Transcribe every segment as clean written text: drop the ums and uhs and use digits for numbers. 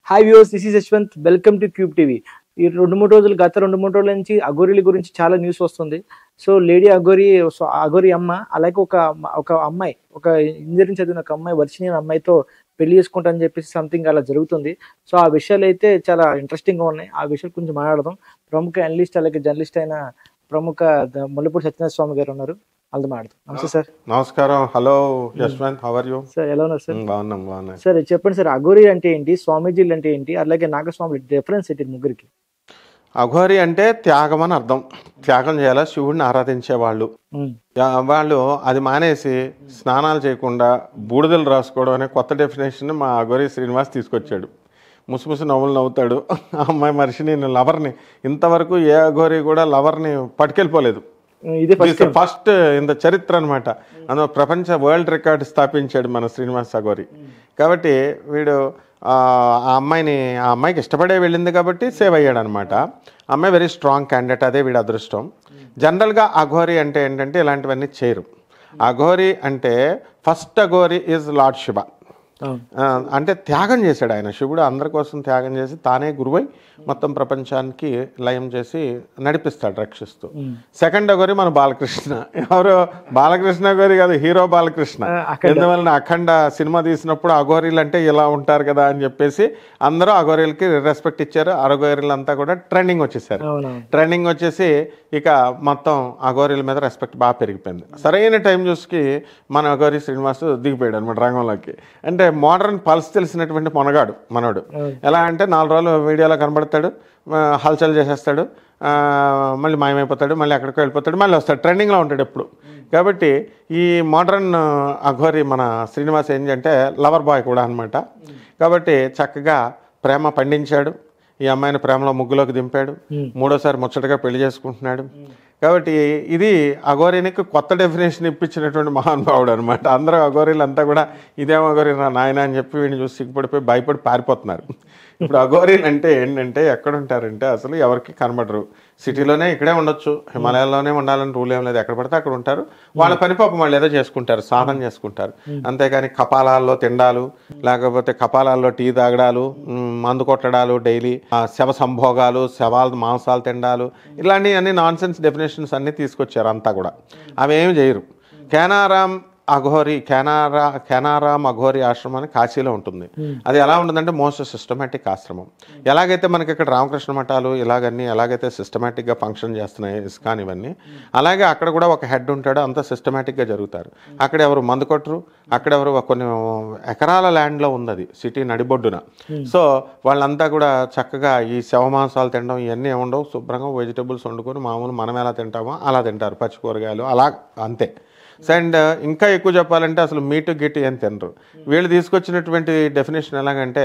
Hi viewers, this is Yashwant. Welcome to cube TV. ఈ గత 2-3 రోజుల నుంచి అఘోరీల గురించి చాలా న్యూస్ వస్తుంది. సో లేడీ అఘోరి, అఘోరి అమ్మ, అలాగే ఒక అమ్మాయి, ఒక ఇంజనీరింగ్ చదివిన ఒక అమ్మాయి, వర్షిణి అనే అమ్మాయితో పెళ్లి చేసుకుంటా అని చెప్పేసి సంథింగ్ అలా జరుగుతుంది. సో ఆ విషయాలు అయితే చాలా ఇంట్రెస్టింగ్ గా ఉన్నాయి. ఆ విషయాలు కొంచెం మాట్లాడదాం. ప్రముఖ అనలిస్ట్ అలాగే జర్నలిస్ట్ అయిన ప్రముఖ ముల్లపూడి సత్యనారాయణ స్వామి గారు ఉన్నారు. వాళ్ళతో మాట్లాడదాం. నమస్తే సార్. నమస్కారం. Hello Yashwant, how are you? Sir ఎలా ఉన్నారు సార్? బాగున్నాం. సార్ చెప్పండి సార్, అఘోరి అంటే ఏంటి, స్వామీజీలు అంటే ఏంటి, అలాగే నాగస్వామి డిఫరెన్స్ ఏంటి ముగ్గురికి? అఘోరి అంటే త్యాగం అని అర్థం. త్యాగం చేయాలా, శివుడిని ఆరాధించే వాళ్ళు. వాళ్ళు అది మానేసి స్నానాలు చేయకుండా బూడిదలు రాసుకోవడం అనే కొత్త డెఫినేషన్ మా అఘోరి శ్రీనివాస్ తీసుకొచ్చాడు. ముసుముసు నవ్వులు నవ్వుతాడు. ఆ అమ్మాయి మనిషిని, లవర్ని, ఇంతవరకు ఏ అఘోరి కూడా లవర్ని పట్టుకెళ్ళిపోలేదు. ఫస్ట్ ఇంత చరిత్ర అనమాట. అందులో ప్రపంచ వరల్డ్ రికార్డ్ స్థాపించాడు మన శ్రీనివాస్ అఘోరి. కాబట్టి వీడు ఆ అమ్మాయికి ఇష్టపడే వెళ్ళింది కాబట్టి సేవ్ అయ్యాడు అనమాట. అమ్మాయి వెరీ స్ట్రాంగ్ క్యాండిడేట్, అదే వీడి అదృష్టం. జనరల్గా అఘోరి అంటే ఏంటంటే ఇలాంటివన్నీ చేయరు. అఘోరి అంటే first Aghori is lord Shiva. అంటే త్యాగం చేశాడు ఆయన. శివుడు అందరి కోసం త్యాగం చేసి తానే గురువై మొత్తం ప్రపంచానికి లయం చేసి నడిపిస్తాడు, రక్షిస్తూ. సెకండ్ అఘోరి మన బాలకృష్ణ. ఎవరు? బాలకృష్ణ అఘోరి కాదు, హీరో బాలకృష్ణ. ఎందువలన అఖండ సినిమా తీసినప్పుడు అఘోరీలు అంటే ఇలా ఉంటారు కదా అని చెప్పేసి అందరూ అఘోరీలకి రెస్పెక్ట్ ఇచ్చారు. అఘోరీలంతా కూడా ట్రెండింగ్ వచ్చేసారు. ట్రెండింగ్ వచ్చేసి ఇక మొత్తం అఘోరీల మీద రెస్పెక్ట్ బాగా పెరిగిపోయింది. సరైన టైం చూసి మన అఘోరి శ్రీనివాస్ దిగిపోయాడు అనమాట రంగంలోకి. అంటే మోడర్న్ పల్స్ తెలిసినటువంటి మనోడు. ఎలా అంటే 4 రోజులు వీడియోలో కనబడతాడు, హల్చల్ చేసేస్తాడు, మళ్ళీ మాయమైపోతాడు, మళ్ళీ ఎక్కడికో వెళ్ళిపోతాడు, మళ్ళీ వస్తాడు, ట్రెండింగ్లో ఉంటాడు ఎప్పుడు. కాబట్టి ఈ మోడర్న్ అఘోరి మన శ్రీనివాస్ ఏంటంటే లవర్ బాయ్ కూడా అనమాట. కాబట్టి చక్కగా ప్రేమ పండించాడు. ఈ అమ్మాయిని ప్రేమలో ముగ్గులోకి దింపాడు. 3వసారి ముచ్చటగా పెళ్లి చేసుకుంటున్నాడు. కాబట్టి ఇది అఘోరీనికి కొత్త డెఫినేషన్ ఇప్పించినటువంటి మహానుభావుడు అనమాట. అందరూ అఘోరీలు అంతా కూడా ఇదేమో అఘోరి నా నాయన అని చెప్పి వీడిని చూసి సిగ్గుపడిపోయి భయపడి పారిపోతున్నారు. ఇప్పుడు అఘోరీలు అంటే ఏంటంటే ఎక్కడ ఉంటారంటే అసలు ఎవరికి కనబడరు. సిటీలోనే ఇక్కడే ఉండొచ్చు, హిమాలయాల్లోనే ఉండాలని రూల్ ఏం లేదు, ఎక్కడ పడితే అక్కడ ఉంటారు. వాళ్ళ పని పాపం వాళ్ళు ఏదో చేసుకుంటారు, సాధన చేసుకుంటారు. అంతేగాని కపాలాల్లో తిండాలు, లేకపోతే కపాలాల్లో టీ తాగడాలు, మందు కొట్టడాలు, డైలీ శవ సంభోగాలు, శవాలు మాంసాలు తిండాలు, ఇలాంటివి అన్ని నాన్ సెన్స్ డెఫినేషన్స్ అన్నీ తీసుకొచ్చారు అంతా కూడా. అవేమి చేయరు. కేనారాం అఘోరి ఆశ్రమం అని కాశీలో ఉంటుంది. అది ఎలా ఉంటుందంటే మోస్ట్ సిస్టమేటిక్ ఆశ్రమం. ఎలాగైతే మనకి ఇక్కడ రామకృష్ణ మఠాలు ఎలాగైతే సిస్టమేటిక్గా ఫంక్షన్ చేస్తున్నాయి ఇస్కాన్ ఇవన్నీ, అలాగే అక్కడ కూడా ఒక హెడ్ ఉంటాడు. అంతా సిస్టమేటిక్గా జరుగుతారు. అక్కడ ఎవరు మందు కొట్టరు. అక్కడెవరు కొన్ని ఎకరాల ల్యాండ్లో ఉంది అది, సిటీ నడిబొడ్డున. సో వాళ్ళంతా కూడా చక్కగా ఈ శవమాంసాలు తినడం ఇవన్నీ ఏముండవు. శుభ్రంగా వెజిటబుల్స్ వండుకొని మామూలు మనం ఎలా తింటామో అలా తింటారు, పచ్చి కూరగాయలు అలా, అంతే. అండ్ ఇంకా ఎక్కువ చెప్పాలంటే అసలు మీటు గిట్టు ఏం తినరు. వీళ్ళు తీసుకొచ్చినటువంటి డెఫినేషన్ ఎలాగంటే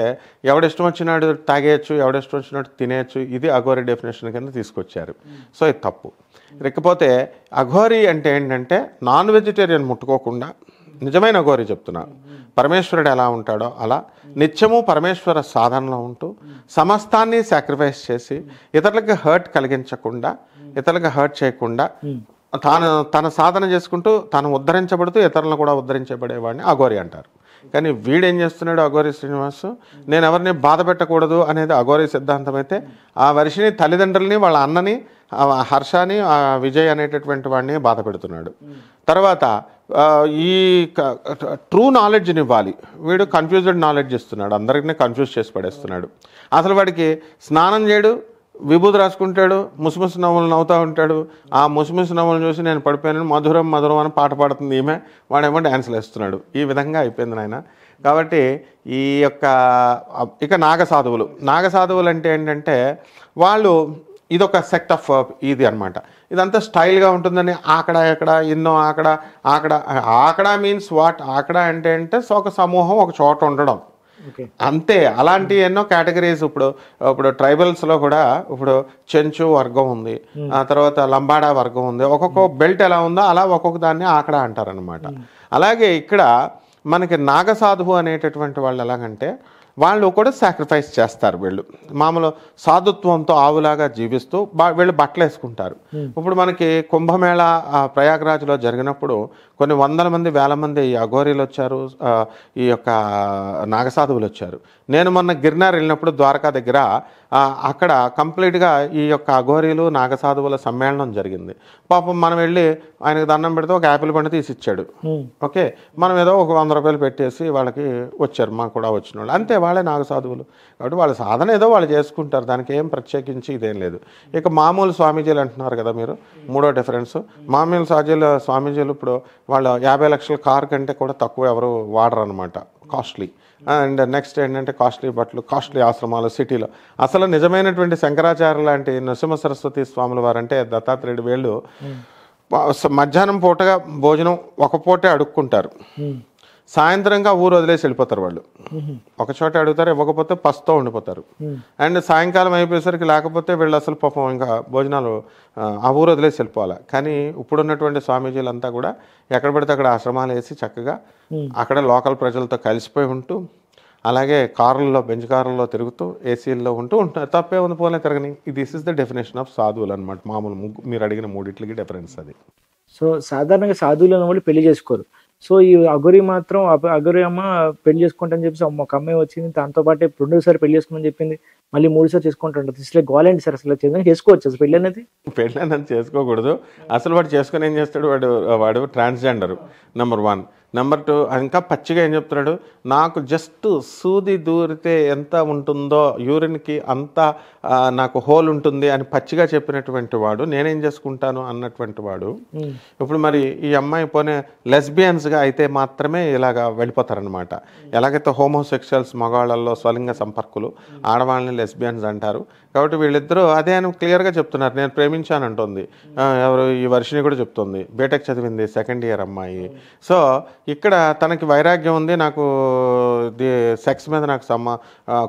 ఎవడిష్టం వచ్చినాడు తాగేయచ్చు, ఎవడిష్టం వచ్చినట్టు తినేయచ్చు. ఇది అఘోరి డెఫినేషన్ కింద తీసుకొచ్చారు. సో ఇది తప్పు. లేకపోతే అఘోరి అంటే ఏంటంటే నాన్ వెజిటేరియన్ ముట్టుకోకుండా, నిజమైన అఘోరి చెప్తున్నా, పరమేశ్వరుడు ఎలా ఉంటాడో అలా నిత్యము పరమేశ్వర సాధనలో ఉంటూ సమస్తాన్ని సాక్రిఫైస్ చేసి ఇతరులకు హర్ట్ కలిగించకుండా, ఇతరులకు హర్ట్ చేయకుండా తన సాధన చేసుకుంటూ తాను ఉద్ధరించబడుతూ ఇతరులను కూడా ఉద్ధరించబడేవాడిని అఘోరి అంటారు. కానీ వీడేం చేస్తున్నాడు అఘోరి శ్రీనివాస్, నేను ఎవరిని బాధ పెట్టకూడదు అనేది అఘోరి సిద్ధాంతం అయితే, ఆ వర్షిని తల్లిదండ్రులని, వాళ్ళ అన్నని, హర్షాని, విజయ్ అనేటటువంటి వాడిని బాధ పెడుతున్నాడు. తర్వాత ఈ ట్రూ నాలెడ్జ్ని ఇవ్వాలి, వీడు కన్ఫ్యూజ్డ్ నాలెడ్జ్ ఇస్తున్నాడు, అందరికీ కన్ఫ్యూజ్ చేసి పడేస్తున్నాడు. అసలు వాడికి స్నానం చేయడు, విభూతి రాసుకుంటాడు, ముసుముసు నవ్వులు నవ్వుతూ ఉంటాడు. ఆ ముసుముసు నవ్వులు చూసి నేను పడిపోయాను, మధురం మధురం అని పాట పాడుతుంది ఈమె, వాడేమో డ్యాన్సులు వేస్తున్నాడు. ఈ విధంగా అయిపోయింది నాయన. కాబట్టి ఈ యొక్క ఇక నాగసాధువులు అంటే ఏంటంటే వాళ్ళు ఇదొక సెక్ట్ ఆఫ్ ఇది అనమాట. ఇదంతా స్టైల్గా ఉంటుందని ఎక్కడ ఎన్నో ఆకడా మీన్స్ వాట్? ఆకడా అంటే ఒక సమూహం ఒక చోట ఉండడం, అంతే. అలాంటి ఎన్నో కేటగిరీస్ ఇప్పుడు ట్రైబల్స్లో కూడా ఇప్పుడు చెంచు వర్గం ఉంది, ఆ తర్వాత లంబాడా వర్గం ఉంది. ఒక్కొక్క బెల్ట్ ఎలా ఉందో అలా ఒక్కొక్క దాన్ని ఆకడ అంటారనమాట. అలాగే ఇక్కడ మనకి నాగసాధువు అనేటటువంటి వాళ్ళు ఎలాగంటే వాళ్ళు కూడా సాక్రిఫైస్ చేస్తారు. వీళ్ళు మామూలు సాధుత్వంతో ఆవులాగా జీవిస్తూ వీళ్ళు బట్టలు వేసుకుంటారు. ఇప్పుడు మనకి కుంభమేళ ప్రయాగ్రాజ్లో జరిగినప్పుడు కొన్ని వందల మంది వేల మంది ఈ అఘోరీలు వచ్చారు, ఈ యొక్క నాగసాధువులు వచ్చారు. నేను మొన్న గిర్నార్ వెళ్ళినప్పుడు ద్వారకా దగ్గర అక్కడ కంప్లీట్గా ఈ యొక్క అఘోరీలు నాగసాధువుల సమ్మేళనం జరిగింది. పాపం మనం వెళ్ళి ఆయనకు దండం పెడితే ఒక యాపిల్ పండు తీసి ఇచ్చాడు. ఓకే, మనం ఏదో ఒక 100 రూపాయలు పెట్టేసి వాళ్ళకి వచ్చారు, మాకు కూడా వచ్చిన వాళ్ళు అంతే, వాళ్ళే నాగసాధువులు. కాబట్టి వాళ్ళ సాధన ఏదో వాళ్ళు చేసుకుంటారు, దానికి ఏం ప్రత్యేకించి ఇదేం లేదు. ఇక మామూలు స్వామీజీలు అంటున్నారు కదా మీరు, మూడో డిఫరెన్స్. మామూలు స్వామీజీలు ఇప్పుడు వాళ్ళు 50 లక్షల కారు కంటే కూడా తక్కువ ఎవరు వాడరు అనమాట, కాస్ట్లీ. అండ్ నెక్స్ట్ ఏంటంటే కాస్ట్లీ బట్టలు, కాస్ట్లీ ఆశ్రమాలు సిటీలో. అసలు నిజమైనటువంటి శంకరాచార్య లాంటి నరసింహ సరస్వతి స్వాముల వారంటే దత్తాత్రేయుడు వీళ్ళు మధ్యాహ్నం పూటగా భోజనం ఒక పూటే అడుక్కుంటారు, సాయంత్రంగా ఊరు వదిలేసి వెళ్ళిపోతారు. వాళ్ళు ఒక చోట అడుగుతారు, ఇవ్వకపోతే పసుతో ఉండిపోతారు. అండ్ సాయంకాలం అయిపోయేసరికి లేకపోతే వీళ్ళు అసలు పాపం ఇంకా భోజనాలు ఆ ఊరు వదిలేసి వెళ్ళిపోవాలి. కానీ ఇప్పుడున్నటువంటి స్వామీజీలంతా కూడా ఎక్కడ పడితే అక్కడ ఆశ్రమాలు వేసి చక్కగా అక్కడ లోకల్ ప్రజలతో కలిసిపోయి ఉంటూ, అలాగే కారుల్లో బెంచ్ కారుల్లో తిరుగుతూ ఏసీల్లో ఉంటున్నారు. తప్పే ఉంది, పోలే తిరగని. This is the definition of సాధువులు అనమాట. మామూలు మీరు అడిగిన మూడిట్లకి డిఫరెన్స్ అది. సో సాధారణంగా సాధువులు అన్న వాళ్ళు పెళ్లి చేసుకోరు. సో ఈ అఘోరి మాత్రం అఘోరి అమ్మ పెళ్లి చేసుకుంటాని చెప్పేసి ఒక అమ్మాయి వచ్చింది, దాంతో పాటు 2సారి పెళ్లి చేసుకుని చెప్పింది, మళ్ళీ 3సారి చేసుకుంటాడు. అసలు గోలేంటి సార్, అసలు చేసుకోవచ్చు అసలు పెళ్లి అనేది? పెళ్ళి అనేది చేసుకోకూడదు అసలు. వాడు చేసుకుని ఏం చేస్తాడు, వాడు ట్రాన్స్జెండర్ నెంబర్ 1. నెంబర్ 2 ఇంకా పచ్చిగా ఏం చెప్తున్నాడు, నాకు జస్ట్ సూది దూరితే ఎంత ఉంటుందో యూరిన్కి అంత నాకు హోల్ ఉంటుంది అని పచ్చిగా చెప్పినటువంటి వాడు నేనేం చేసుకుంటాను అన్నటువంటి వాడు. ఇప్పుడు మరి ఈ అమ్మాయి పోనే లెస్బియన్స్గా అయితే మాత్రమే ఇలాగా వెళ్ళిపోతారనమాట. ఎలాగైతే హోమోసెక్షువల్స్ మగవాళ్ళల్లో స్వలింగ సంపర్కులు, ఆడవాళ్ళని లెస్బియన్స్ అంటారు. కాబట్టి వీళ్ళిద్దరూ అదే అని క్లియర్గా చెప్తున్నారు. నేను ప్రేమించానంటుంది ఎవరు, ఈ వర్షిని కూడా చెప్తుంది, బీటెక్ చదివింది, 2nd ఇయర్ అమ్మాయి. సో ఇక్కడ తనకి వైరాగ్యం ఉంది, నాకు సెక్స్ మీద నాకు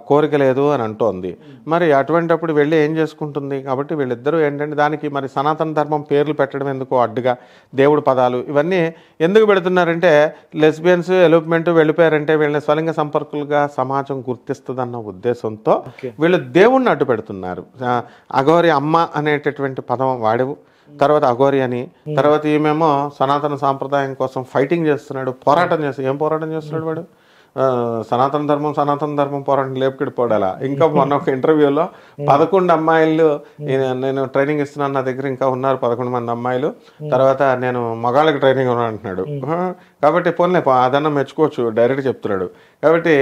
కోరిక లేదు అని అంటోంది. మరి అటువంటిప్పుడు వెళ్ళి ఏం చేసుకుంటుంది? కాబట్టి వీళ్ళిద్దరూ ఏంటంటే దానికి మరి సనాతన ధర్మం పేర్లు పెట్టడం ఎందుకు అడ్డుగా, దేవుడు పదాలు ఇవన్నీ ఎందుకు పెడుతున్నారంటే లెస్బియన్స్ ఎలోప్మెంట్ వెళ్ళిపోయారంటే వీళ్ళని స్వలింగ సంపర్కులుగా సమాజం గుర్తిస్తుందన్న ఉద్దేశంతో వీళ్ళు దేవుణ్ణి అడ్డు పెడుతున్నారు. అఘోరి అమ్మ అనేటటువంటి పదం వాడేవు, తర్వాత అఘోరి అని, తర్వాత ఈమెమో సనాతన సాంప్రదాయం కోసం ఫైటింగ్ చేస్తున్నాడు, పోరాటం చేస్తున్నాడు. ఏం పోరాటం చేస్తున్నాడు వాడు? సనాతన ధర్మం పోరాటం లేపుకెడిపోడాలా. ఇంకా మొన్న ఒక ఇంటర్వ్యూలో 11 అమ్మాయిలు నేను ట్రైనింగ్ ఇస్తున్నాను, నా దగ్గర ఇంకా ఉన్నారు 11 మంది అమ్మాయిలు, తర్వాత నేను మగాళ్ళకి ట్రైనింగ్ ఉన్నాను అంటున్నాడు. కాబట్టి పోన్లే అదన్నా మెచ్చుకోవచ్చు, డైరెక్ట్ చెప్తున్నాడు. కాబట్టి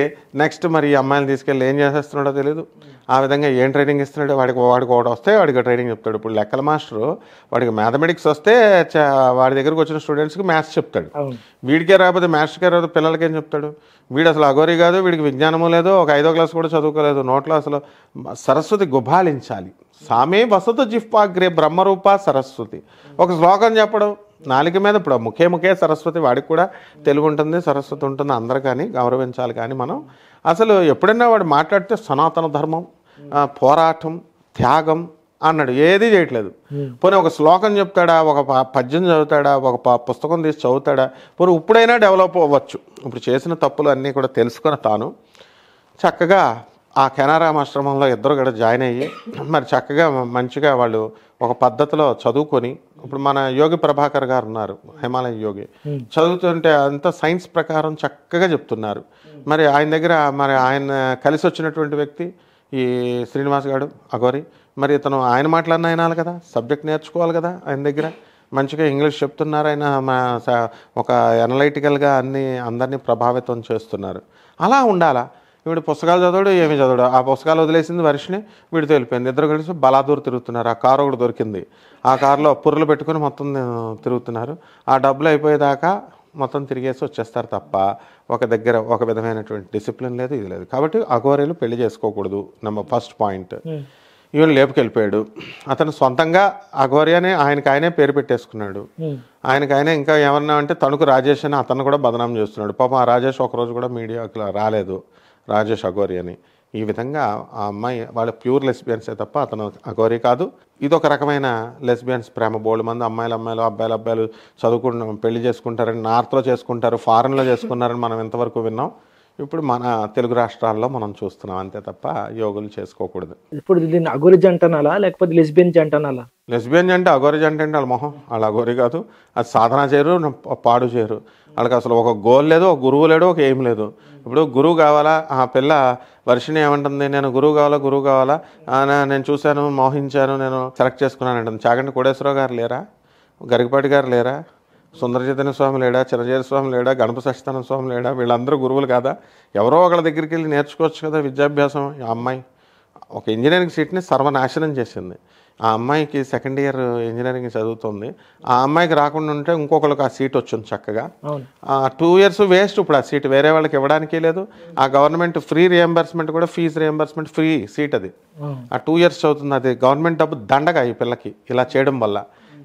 నెక్స్ట్ మరి ఈ అమ్మాయిలు తీసుకెళ్ళి ఏం చేసేస్తున్నాడో తెలియదు. ఆ విధంగా ఏం ట్రైనింగ్ ఇస్తున్నాడు, వాడికి ఒకటి వస్తే వాడికి ట్రైనింగ్ చెప్తాడు. ఇప్పుడు లెక్కల మాస్టరు వాడికి మ్యాథమెటిక్స్ వస్తే వాడి దగ్గరకు వచ్చిన స్టూడెంట్స్కి మ్యాథ్స్ చెప్తాడు. వీడికే రాకపోతే మ్యాథ్స్కే రాదు, పిల్లలకి ఏం చెప్తాడు? వీడు అసలు అఘోరి కాదు, వీడికి విజ్ఞానము లేదు, ఒక 5వ క్లాస్ కూడా చదువుకోలేదు. నోట్లో అసలు సరస్వతి గుబాళించాలి. సామే వసతు జిహ్వాగ్రే బ్రహ్మరూప సరస్వతి. ఒక శ్లోకం చెప్పడం నాలుక మీద. ఇప్పుడు ముఖే సరస్వతి, వాడికి కూడా తెలుగు ఉంటుంది, సరస్వతి ఉంటుంది, అందరు కానీ గౌరవించాలి. కానీ మనం అసలు ఎప్పుడైనా వాడు మాట్లాడితే సనాతన ధర్మం, పోరాటం, త్యాగం అన్నాడు, ఏదీ చేయట్లేదు. పోనీ ఒక శ్లోకం చెప్తాడా, ఒక పద్యం చదువుతాడా, ఒక పుస్తకం తీసి చదువుతాడా? పోనీ ఇప్పుడైనా డెవలప్ అవ్వచ్చు. ఇప్పుడు చేసిన తప్పులు అన్నీ కూడా తెలుసుకొని తాను చక్కగా ఆ కెనారామ ఆశ్రమంలో ఇద్దరు కూడా జాయిన్ అయ్యి మరి చక్కగా మంచిగా వాళ్ళు ఒక పద్ధతిలో చదువుకొని, ఇప్పుడు మన యోగి ప్రభాకర్ గారు ఉన్నారు, హిమాలయ యోగి, చదువుతుంటే అంతా సైన్స్ ప్రకారం చక్కగా చెప్తున్నారు. మరి ఆయన దగ్గర మరి ఆయన కలిసి వచ్చినటువంటి వ్యక్తి ఈ శ్రీనివాస్ గారు అఘోరి, మరి ఇతను ఆయన మాట్లాడిన అయినాలి కదా, సబ్జెక్ట్ నేర్చుకోవాలి కదా. ఆయన దగ్గర మంచిగా ఇంగ్లీష్ చెప్తున్నారు, ఆయన ఒక అనలైటికల్గా అందరినీ ప్రభావితం చేస్తున్నారు. అలా ఉండాలా? వీడు పుస్తకాలు చదవడు, ఏమి చదవడు. ఆ పుస్తకాలు వదిలేసింది వర్షిని, వీడితో వెళ్ళిపోయింది. ఇద్దరు కలిసి బలాదూరు తిరుగుతున్నారు. ఆ కారు ఒకటి దొరికింది, ఆ కారులో పుర్రలు పెట్టుకుని మొత్తం తిరుగుతున్నారు. ఆ డబ్బులు అయిపోయేదాకా మొత్తం తిరిగేసి వచ్చేస్తారు తప్ప ఒక దగ్గర ఒక విధమైనటువంటి డిసిప్లిన్ లేదు, ఇది లేదు. కాబట్టి అఘోరీలు పెళ్లి చేసుకోకూడదు. First point. ఈవెన్ లేపుకెళ్ళిపోయాడు. అతను సొంతంగా అఘోరి అని ఆయనకు పేరు పెట్టేసుకున్నాడు. ఆయనకైనా ఇంకా ఏమన్నా అంటే తణుకు రాజేష్ అని అతను కూడా బదనాం చేస్తున్నాడు. పాపం ఆ రాజేష్ ఒకరోజు కూడా మీడియాకి రాలేదు, రాజేష్ అఘోరి అని. ఈ విధంగా ఆ అమ్మాయి వాళ్ళ ప్యూర్ లెస్బియన్సే తప్ప అతను అఘోరి కాదు. ఇదొక రకమైన లెస్బియన్స్ ప్రేమ. బోల్డ్ మంది అమ్మాయిలు అబ్బాయిలు చదువుకుంటారు, పెళ్లి చేసుకుంటారని నార్త్లో చేసుకుంటారు, ఫారెన్లో చేసుకున్నారని మనం ఎంతవరకు విన్నాం. ఇప్పుడు మన తెలుగు రాష్ట్రాల్లో మనం చూస్తున్నాం అంతే తప్ప యోగులు చేసుకోకూడదు. ఇప్పుడు దీన్ని అఘోరి జంట అనాలా లేకపోతే లెస్బియన్ జంట అనాలా? లెస్బియన్ అంటే అఘోరి జంట అంటే వాళ్ళ మొహం, వాళ్ళ అఘోరి కాదు. అది సాధన చేయరు, పాడు చేయరు. వాళ్ళకి అసలు ఒక గోల్ లేదు, ఒక గురువు లేడు, ఒక ఏం లేదు. ఇప్పుడు గురువు కావాలా, ఆ పిల్ల వర్షిని ఏమంటుంది, నేను గురువు కావాలా, నేను చూశాను, మోహించాను, నేను సెలెక్ట్ చేసుకున్నాను అంటుంది. చాగంటి కోటేశ్వరరావు గారు లేరా, గరికపాటి గారు లేరా, సుందర చైతన్య స్వామి లేడా, చిరంజీవి స్వామి లేడా, గణప సత్యనారాయణ స్వామి లేడా? వీళ్ళందరూ గురువులు కాదా? ఎవరో ఒకళ్ళ దగ్గరికి వెళ్ళి నేర్చుకోవచ్చు కదా విద్యాభ్యాసం. ఆ అమ్మాయి ఒక ఇంజనీరింగ్ సీట్ని సర్వనాశనం చేసింది. ఆ అమ్మాయికి సెకండ్ ఇయర్ ఇంజనీరింగ్ చదువుతుంది. ఆ అమ్మాయికి రాకుండా ఉంటే ఇంకొకరికి ఆ సీట్ వచ్చింది చక్కగా. 2 years వేస్ట్. ఇప్పుడు ఆ సీట్ వేరే వాళ్ళకి ఇవ్వడానికి లేదు. ఆ గవర్నమెంట్ ఫ్రీ రియంబర్స్మెంట్ కూడా, ఫీజు రియంబర్స్మెంట్ ఫ్రీ సీట్ అది. ఆ 2 years చదువుతుంది. అది గవర్నమెంట్ డబ్బు దండగా ఈ పిల్లకి ఇలా చేయడం వల్ల.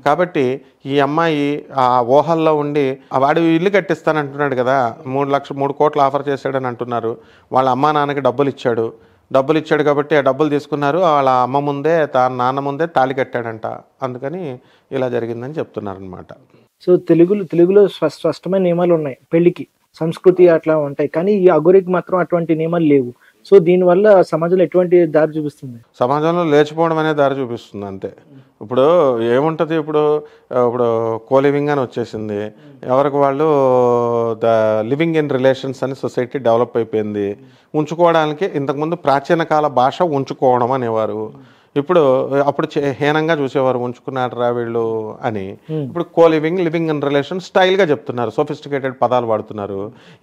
కాబట్టి ఈ అమ్మాయి ఆ ఊహల్లో ఉండి, వాడు ఇల్లు కట్టిస్తానంటున్నాడు కదా, 3 కోట్లు ఆఫర్ చేశాడని అంటున్నారు. వాళ్ళ అమ్మా నాన్నకి డబ్బులు ఇచ్చాడు కాబట్టి ఆ డబ్బులు తీసుకున్నారు. వాళ్ళ అమ్మ ముందే, నాన్న ముందే తాళి కట్టాడంట. అందుకని ఇలా జరిగిందని చెప్తున్నారనమాట. సో తెలుగులో స్పష్టమైన నియమాలు ఉన్నాయి పెళ్లికి, సంస్కృతి అట్లా ఉంటాయి. కానీ ఈ అఘోరికి మాత్రం అటువంటి నియమాలు లేవు. సో దీనివల్ల సమాజంలో ఎటువంటి దారి చూపిస్తుంది? సమాజంలో లేచిపోవడం అనే దారి చూపిస్తుంది అంతే. ఇప్పుడు ఏముంటుంది, ఇప్పుడు కోలివింగ్ అని వచ్చేసింది. ఎవరికి వాళ్ళు లివింగ్ ఇన్ రిలేషన్స్ అని సొసైటీ డెవలప్ అయిపోయింది. ఉంచుకోవడానికి ఇంతకుముందు ప్రాచీన కాల భాష ఉంచుకోవడం అనేవారు. అప్పుడు హీనంగా చూసేవారు, ఉంచుకున్నారా వీళ్ళు అని. ఇప్పుడు లివింగ్ ఇన్ రిలేషన్ స్టైల్గా చెప్తున్నారు, సోఫిస్టికేటెడ్ పదాలు వాడుతున్నారు.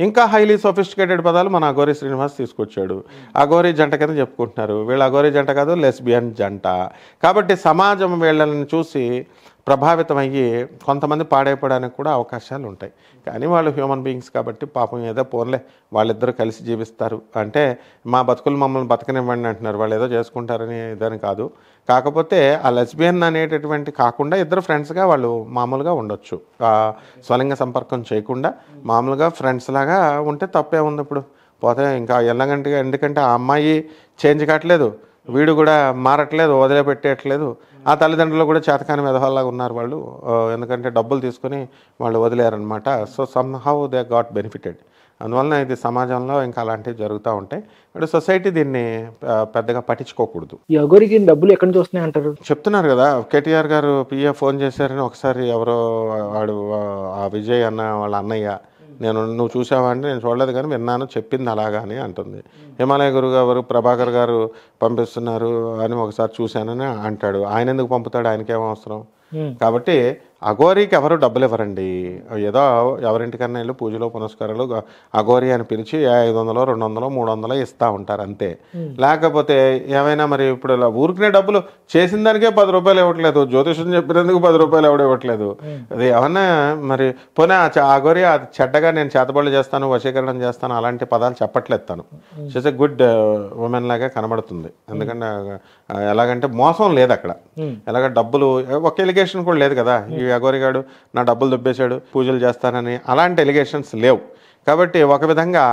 ఇంకా హైలీ సోఫిస్టికేటెడ్ పదాలు మన అఘోరి శ్రీనివాస్ తీసుకొచ్చాడు. అఘోరి జంట కింద చెప్పుకుంటున్నారు. వీళ్ళు అఘోరి జంట కాదు, లెస్బియన్ జంట. కాబట్టి సమాజం వీళ్ళని చూసి ప్రభావితం అయ్యి కొంతమంది పాడైపోవడానికి కూడా అవకాశాలు ఉంటాయి. కానీ వాళ్ళు హ్యూమన్ బీయింగ్స్ కాబట్టి పాపం ఏదో పోన్లే వాళ్ళిద్దరూ కలిసి జీవిస్తారు అంటే, మా బతుకులు మమ్మల్ని బతకనివ్వండి అంటున్నారు. వాళ్ళు ఏదో చేసుకుంటారని ఇదని కాదు. కాకపోతే ఆ లెస్బియన్ అనేటటువంటి కాకుండా ఇద్దరు ఫ్రెండ్స్గా వాళ్ళు మామూలుగా ఉండొచ్చు. స్వలింగ సంపర్కం చేయకుండా మామూలుగా ఫ్రెండ్స్ లాగా ఉంటే తప్పే ఉంది. ఇప్పుడు పోతే ఇంకా ఎందుకంటే ఆ అమ్మాయి చేంజ్ కావట్లేదు, వీడు కూడా మారట్లేదు, వదిలిపెట్టేయట్లేదు. ఆ తల్లిదండ్రులు కూడా చేతకాని విధవాళ్ళగా ఉన్నారు వాళ్ళు. ఎందుకంటే డబ్బులు తీసుకొని వాళ్ళు వదిలేరనమాట. So somehow they got benefited. అందువలన ఇది సమాజంలో ఇంకా అలాంటివి జరుగుతూ ఉంటాయి. ఇప్పుడు సొసైటీ దీన్ని పెద్దగా పట్టించుకోకూడదు. ఈ అఘోరికి డబ్బులు ఎక్కడి నుంచి వస్తున్నాయి అంటారు? చెప్తున్నారు కదా, కేటీఆర్ గారు పిఏ ఫోన్ చేశారని ఒకసారి ఎవరో వాడు ఆ విజయ్ అన్న వాళ్ళ అన్నయ్య, నువ్వు చూసావా అంటే నేను చూడలేదు కానీ విన్నాను, చెప్పింది అలాగా అని అంటుంది. హిమాలయ గురువు గారు ప్రభాకర్ గారు పంపిస్తున్నారు అని ఒకసారి చూశానని అంటాడు. ఆయన ఎందుకు పంపుతాడు, ఆయనకేం అవసరం? కాబట్టి అఘోరికి ఎవరు డబ్బులు ఇవ్వరండి. ఏదో ఎవరింటికన్నా వెళ్ళి పూజలో పునస్కారాలు అఘోరి అని పిలిచి 500, 200, 300 ఇస్తూ ఉంటారు అంతే. లేకపోతే ఏమైనా మరి ఇప్పుడు ఊరికినే డబ్బులు చేసిన దానికే 10 రూపాయలు ఇవ్వట్లేదు, జ్యోతిషం చెప్పినందుకు 10 రూపాయలు ఎవడు ఇవ్వట్లేదు. అది ఏమన్నా మరి పోనీ అఘోరి చెడ్డగా నేను చేతబడులు చేస్తాను, వశీకరణం చేస్తాను అలాంటి పదాలు చెప్పట్లేదు. తను షీస్ ఎ గుడ్ ఉమెన్ లాగా కనబడుతుంది. ఎందుకంటే ఎలాగంటే మోసం లేదు అక్కడ. ఎలాగ డబ్బులు ఒక ఎలిగేషన్ కూడా లేదు కదా, ఈ అఘోరిగాడు నా డబ్బులు దుబ్బేశాడు పూజలు చేస్తానని, అలాంటి ఎలిగేషన్స్ లేవు. కాబట్టి ఒక విధంగా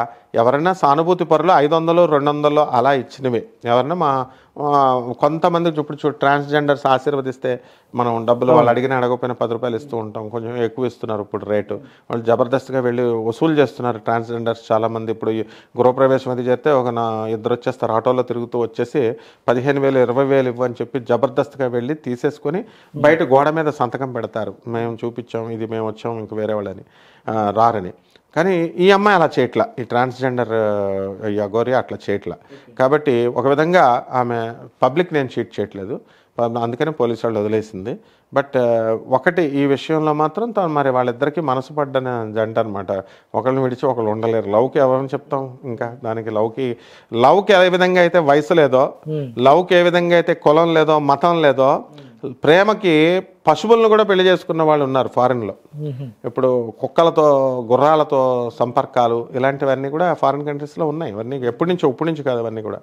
ఎవరైనా సానుభూతి పరులు 500, 200 అలా ఇచ్చినవే. ఎవరైనా కొంతమంది ఇప్పుడు ట్రాన్స్జెండర్స్ ఆశీర్వదిస్తే మనం డబ్బులు వాళ్ళు అడగకపోయినా 10 రూపాయలు ఇస్తూ ఉంటాం. కొంచెం ఎక్కువ ఇస్తున్నారు ఇప్పుడు రేటు. వాళ్ళు జబర్దస్త్గా వెళ్ళి వసూలు చేస్తున్నారు ట్రాన్స్జెండర్స్ చాలామంది. ఇప్పుడు గృహప్రవేశం అది చేస్తే ఇద్దరు వచ్చేస్తారు ఆటోలో తిరుగుతూ వచ్చేసి 15,000, 20,000 ఇవ్వని చెప్పి జబర్దస్త్గా వెళ్ళి తీసేసుకొని బయట గోడ మీద సంతకం పెడతారు, మేము చూపించాం, ఇది మేము వచ్చాం, ఇంక వేరే వాళ్ళని రారని. కానీ ఈ అమ్మాయి అలా చేయట్లా, ఈ ట్రాన్స్జెండర్ ఈ అఘోరి అట్లా చేయట్లా. కాబట్టి ఒక విధంగా ఆమె పబ్లిక్ నేను చీట్ చేయట్లేదు, అందుకని పోలీసు వాళ్ళు వదిలేసింది. బట్ ఒకటి ఈ విషయంలో మాత్రం తను మరి వాళ్ళిద్దరికీ మనసు పడ్డని జంట అనమాట. ఒకళ్ళని విడిచి ఒకళ్ళు ఉండలేరు. లవ్కి ఎవరని చెప్తాం, ఇంకా దానికి లవ్కి ఏ విధంగా అయితే వయసు లేదో, లవ్కి ఏ విధంగా అయితే కులం లేదో, మతం లేదో, ప్రేమకి పశువులను కూడా పెళ్లి చేసుకున్న వాళ్ళు ఉన్నారు ఫారిన్లో. ఇప్పుడు కుక్కలతో, గుర్రాలతో సంపర్కాలు ఇలాంటివన్నీ కూడా ఫారిన్ కంట్రీస్లో ఉన్నాయి. ఇవన్నీ ఇప్పుడు నుంచి కాదు అవన్నీ కూడా.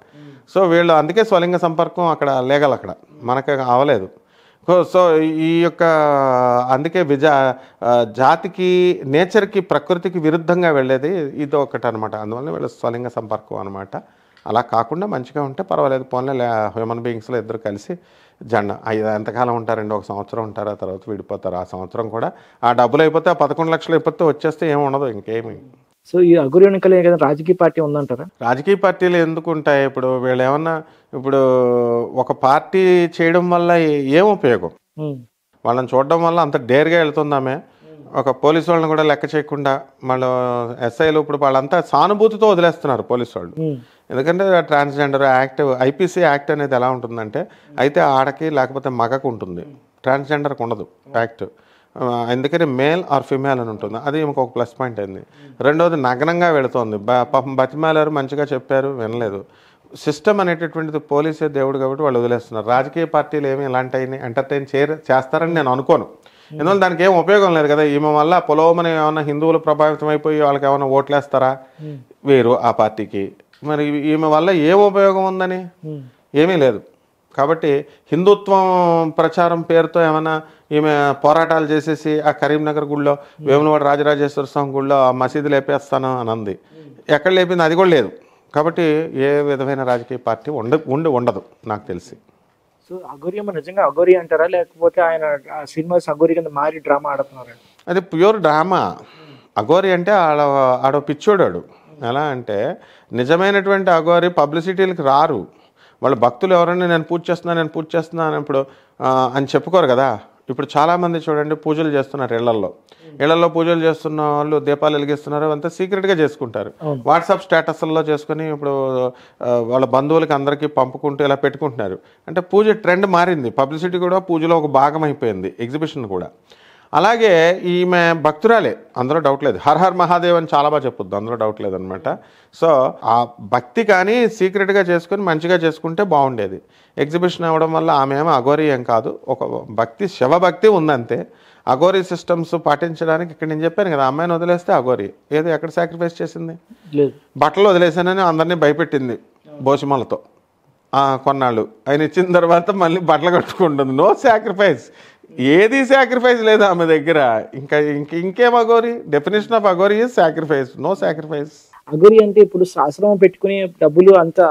సో వీళ్ళు అందుకే స్వలింగ సంపర్కం అక్కడ లీగల్, అక్కడ మనకు అవ్వలేదు. సో ఈ యొక్క అందుకే జాతికి, నేచర్కి, ప్రకృతికి విరుద్ధంగా వెళ్ళేది ఇది ఒకటి అనమాట. అందువల్ల వీళ్ళ స్వలింగ సంపర్కం అనమాట. అలా కాకుండా మంచిగా ఉంటే పర్వాలేదు, పోన్లే హ్యూమన్ బీయింగ్స్లో ఇద్దరు కలిసి ఎంతకాలం ఉంటారండి, 1 సంవత్సరం ఉంటారు, ఆ తర్వాత విడిపోతారు. ఆ సంవత్సరం కూడా ఆ డబ్బులు అయిపోతే, ఆ 11 లక్షలు అయిపోతే వచ్చేస్తే ఏమి ఉండదు ఇంకేమి. సో ఈ అఘోరి వెనకాల ఏదైనా రాజకీయ పార్టీ ఉందంటారా? రాజకీయ పార్టీలు ఎందుకు ఉంటాయి? ఇప్పుడు వీళ్ళు ఏమన్నా ఇప్పుడు ఒక పార్టీ చేయడం వల్ల ఏం ఉపయోగం? వాళ్ళని చూడడం వల్ల అంత డేర్గా వెళ్తుందామే. ఒక పోలీసు వాళ్ళని కూడా లెక్క చేయకుండా వాళ్ళు ఎస్ఐలు ఇప్పుడు వాళ్ళంతా సానుభూతితో వదిలేస్తున్నారు పోలీసు వాళ్ళు. ఎందుకంటే ట్రాన్స్జెండర్ యాక్ట్, ఐపీసీ యాక్ట్ అనేది ఎలా ఉంటుందంటే అయితే ఆడకి లేకపోతే మగకు ఉంటుంది, ట్రాన్స్జెండర్కి ఉండదు యాక్ట్. అందుకని మేల్ ఆర్ ఫిమేల్ అని ఉంటుంది. అది ఇంకొక ప్లస్ పాయింట్ అయింది. రెండవది నగ్నంగా వెళుతోంది. పాపం బతిమాలారు, మంచిగా చెప్పారు, వినలేదు. సిస్టమ్ అనేటటువంటిది పోలీసే దేవుడు కాబట్టి వాళ్ళు వదిలేస్తున్నారు. రాజకీయ పార్టీలు ఏమి ఇలాంటివి ఎంటర్టైన్ చేస్తారని నేను అనుకోను. ఎందువల్ల దానికి ఏం ఉపయోగం లేదు కదా. ఈమె వల్ల పొలవమని ఏమన్నా హిందువులు ప్రభావితం అయిపోయి వాళ్ళకి ఏమైనా ఓట్లేస్తారా? వేరు ఆ పార్టీకి. మరి ఈమె వల్ల ఏం ఉపయోగం ఉందని? ఏమీ లేదు. కాబట్టి హిందుత్వం ప్రచారం పేరుతో ఏమైనా ఈమె పోరాటాలు చేసేసి ఆ కరీంనగర్ గుళ్ళో, వేములవాడ రాజరాజేశ్వర స్వామి గుళ్ళో ఆ మసీదు లేపేస్తాను అని అంది. ఎక్కడ లేపింది? అది కూడా లేదు. కాబట్టి ఏ విధమైన రాజకీయ పార్టీ ఉండదు నాకు తెలిసి. సో అఘోరి అమ్మ నిజంగా అఘోరి అంటారా, లేకపోతే ఆయన సినిమా అఘోరి కింద మారి డ్రామా ఆడుతున్నారా? అది ప్యూర్ డ్రామా. అఘోరి అంటే ఆడ పిచ్చోడాడు. ఎలా అంటే నిజమైనటువంటి అఘోరి పబ్లిసిటీలకు రారు. వాళ్ళ భక్తులు ఎవరైనా నేను పూజ చేస్తున్నాను ఇప్పుడు అని చెప్పుకోరు కదా. ఇప్పుడు చాలామంది చూడండి పూజలు చేస్తున్నారు ఇళ్లలో పూజలు చేస్తున్న వాళ్ళు దీపాలు వెలిగిస్తున్నారు, అంతా సీక్రెట్గా చేసుకుంటారు. వాట్సాప్ స్టేటస్లలో చేసుకుని ఇప్పుడు వాళ్ళ బంధువులకి అందరికీ పంపుకుంటూ ఇలా పెట్టుకుంటున్నారు. అంటే పూజ ట్రెండ్ మారింది, పబ్లిసిటీ కూడా పూజలో ఒక భాగం అయిపోయింది, ఎగ్జిబిషన్ కూడా. అలాగే ఈమె భక్తురాలే, అందులో డౌట్ లేదు. హర్ హర్ మహాదేవ్ అని చాలా బాగా చెప్పొద్దు, అందులో డౌట్ లేదనమాట. సో ఆ భక్తి కానీ సీక్రెట్గా చేసుకుని మంచిగా చేసుకుంటే బాగుండేది. ఎగ్జిబిషన్ అవ్వడం వల్ల ఆమె ఏమో అఘోరి ఏం కాదు, ఒక భక్తి, శివభక్తి ఉందంతే. అఘోరి సిస్టమ్స్ పాటించడానికి ఇక్కడ నేను చెప్పాను కదా, అమ్మాయిని వదిలేస్తే అఘోరి. ఏదో ఎక్కడ సాక్రిఫైస్ చేసింది? బట్టలు వదిలేసానని అందరినీ భయపెట్టింది భోషిమలతో కొన్నాళ్ళు. ఆయన ఇచ్చిన తర్వాత మళ్ళీ బట్టలు కట్టుకుంటుంది. నో సాక్రిఫైస్, ఏది సాక్రిఫైస్ లేదు ఆమె దగ్గర. ఇంకేం Aghori? Definition of Aghori is sacrifice, no sacrifice. Aghori అంటే ఇప్పుడు ఆశ్రమం పెట్టుకుని డబ్బులు అంతా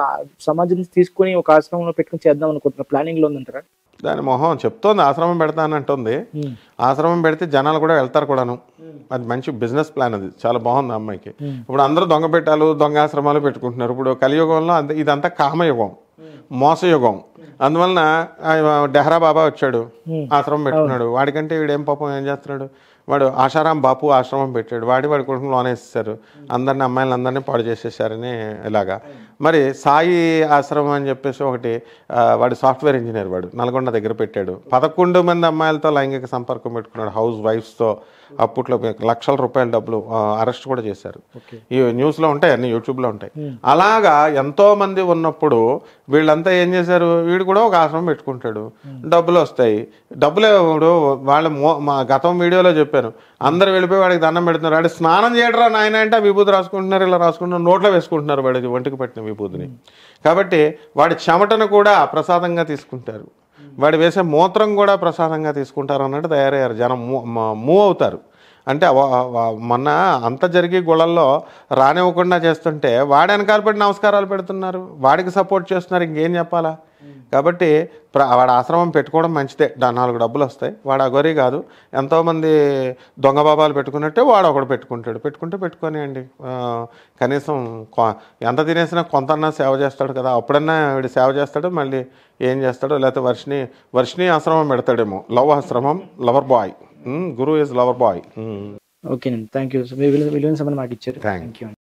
సమాజం నుంచి తీసుకుని ఒక ఆశ్రమంలో పెట్టుకుని చేద్దాం అనుకుంటున్నా, ప్లానింగ్ లో ఉందంటారా? దాని మొహం చెప్తోంది ఆశ్రమం పెడతానంటుంది. ఆశ్రమం పెడితే జనాలు కూడా వెళ్తారు కూడాను. అది మంచి బిజినెస్ ప్లాన్, అది చాలా బాగుంది అమ్మాయికి. ఇప్పుడు అందరూ దొంగ పెట్టాలు, దొంగ ఆశ్రమాలు పెట్టుకుంటున్నారు. ఇప్పుడు కలియుగంలో ఇదంతా కామయుగం, మోసయుగం. అందువలన డెహ్రా బాబా వచ్చాడు, ఆశ్రమం పెట్టుకున్నాడు. వాడికంటే వీడేం పాపం ఏం చేస్తున్నాడు? వాడు ఆశారాం బాపు ఆశ్రమం పెట్టాడు, వాడి కొడుకుని లోనేసేసారు, అందరిని అమ్మాయిలను అందరినీ పాడు చేసేసారని ఇలాగా. మరి సాయి ఆశ్రమం అని చెప్పేసి ఒకటి, వాడు సాఫ్ట్వేర్ ఇంజనీర్, వాడు నల్గొండ దగ్గర పెట్టాడు. 11 మంది అమ్మాయిలతో లైంగిక సంపర్కం పెట్టుకున్నాడు, హౌస్ వైఫ్స్తో. అప్పట్లో లక్షల రూపాయల డబ్బులు అరెస్ట్ కూడా చేశారు. ఈ న్యూస్లో ఉంటాయి, అన్ని యూట్యూబ్లో ఉంటాయి. అలాగా ఎంతో మంది ఉన్నప్పుడు వీళ్ళంతా ఏం చేశారు? వీడు కూడా ఒక ఆశ్రమం పెట్టుకుంటాడు, డబ్బులు వస్తాయి. డబ్బులు వాళ్ళ మా గతం వీడియోలో చెప్పాను, అందరు వెళ్ళిపోయి వాడికి దండం పెడుతున్నారు. వాడు స్నానం చేయడరా నాయన అంటే విభూతి రాసుకుంటున్నారు, ఇలా రాసుకుంటున్నారు, నోట్లో వేసుకుంటున్నారు వాడి ఒంటికి పెట్టిన విభూతిని. కాబట్టి వాడి చెమటను కూడా ప్రసాదంగా తీసుకుంటారు, వాడు వేసే మూత్రం కూడా ప్రసాదంగా తీసుకుంటారు అన్నట్టు తయారయ్యారు జనం. మూవ్ అవుతారు. అంటే మొన్న అంత జరిగి గుళ్ళల్లో రానివ్వకుండా చేస్తుంటే వాడు వెనకాల పడి నమస్కారాలు పెడుతున్నారు, వాడికి సపోర్ట్ చేస్తున్నారు. ఇంకేం చెప్పాలా? కాబట్టి వాడు ఆశ్రమం పెట్టుకోవడం మంచిదే, 4 డబ్బులు వస్తాయి. వాడు అఘోరి కాదు. ఎంతోమంది దొంగ బాబాలు పెట్టుకున్నట్టే వాడు ఒకడు పెట్టుకొని అండి. కనీసం ఎంత తినేసినా కొంతన్నా సేవ చేస్తాడు కదా, అప్పుడన్నా వీడు సేవ చేస్తాడు. మళ్ళీ ఏం చేస్తాడో, లేకపోతే వర్షిణి ఆశ్రమం పెడతాడేమో, లవ్ ఆశ్రమం, lover boy. Guru is lover boy. ఓకేనండి, థ్యాంక్ యూ. మీ విలువైన సమయం మాకు ఇచ్చారు. Thank you.